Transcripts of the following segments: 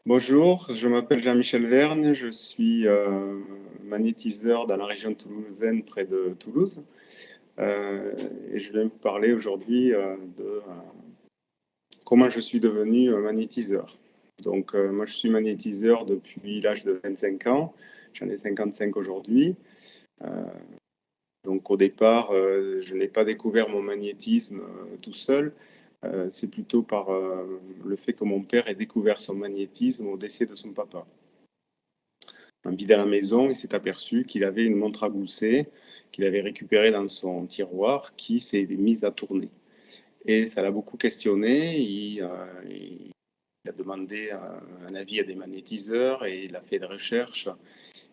Bonjour, je m'appelle Jean-Michel Verne, je suis magnétiseur dans la région toulousaine près de Toulouse. Et je viens vous parler aujourd'hui de comment je suis devenu magnétiseur. Donc moi je suis magnétiseur depuis l'âge de 25 ans, j'en ai 55 aujourd'hui. Euh, donc au départ, je n'ai pas découvert mon magnétisme tout seul. C'est plutôt par le fait que mon père ait découvert son magnétisme au décès de son papa. En vidant la maison, il s'est aperçu qu'il avait une montre à gousset qu'il avait récupérée dans son tiroir qui s'est mise à tourner. Et ça l'a beaucoup questionné. Il a demandé un avis à des magnétiseurs et il a fait des recherches.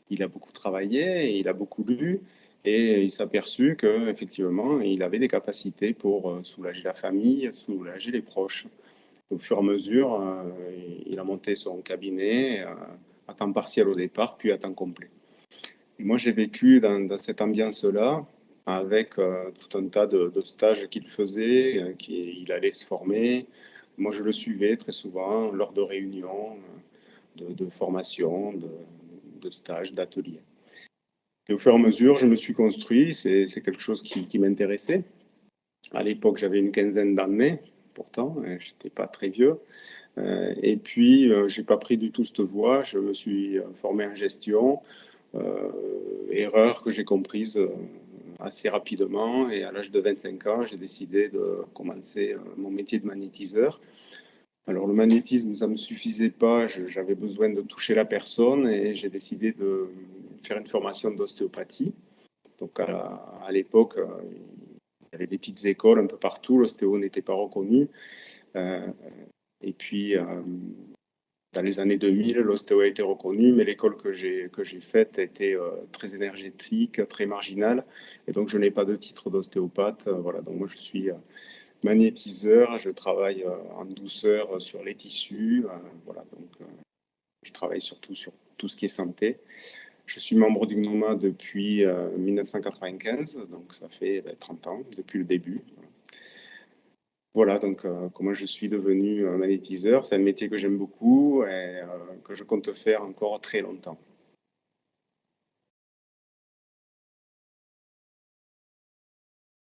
Il a beaucoup travaillé et il a beaucoup lu. Et il s'est aperçu qu'effectivement, il avait des capacités pour soulager la famille, soulager les proches. Au fur et à mesure, il a monté son cabinet à temps partiel au départ, puis à temps complet. Et moi, j'ai vécu dans cette ambiance-là, avec tout un tas de stages qu'il faisait, il allait se former. Moi, je le suivais très souvent lors de réunions, de formations, de stages, d'ateliers. Et au fur et à mesure, je me suis construit, c'est quelque chose qui m'intéressait. À l'époque, j'avais une quinzaine d'années, pourtant, je n'étais pas très vieux. Et puis, je n'ai pas pris du tout cette voie, je me suis formé en gestion, erreur que j'ai comprise assez rapidement. Et à l'âge de 25 ans, j'ai décidé de commencer mon métier de magnétiseur. Alors le magnétisme, ça ne me suffisait pas, j'avais besoin de toucher la personne et j'ai décidé de faire une formation d'ostéopathie. Donc à l'époque, il y avait des petites écoles un peu partout, l'ostéo n'était pas reconnu. Euh, et puis, dans les années 2000, l'ostéo a été reconnu, mais l'école que j'ai faite était très énergétique, très marginale, et donc je n'ai pas de titre d'ostéopathe. Voilà, donc moi je suis magnétiseur, je travaille en douceur sur les tissus. Voilà, donc je travaille surtout sur tout ce qui est santé. Je suis membre du GNOMA depuis 1995, donc ça fait 30 ans depuis le début. Voilà, donc comment je suis devenu magnétiseur. C'est un métier que j'aime beaucoup et que je compte faire encore très longtemps.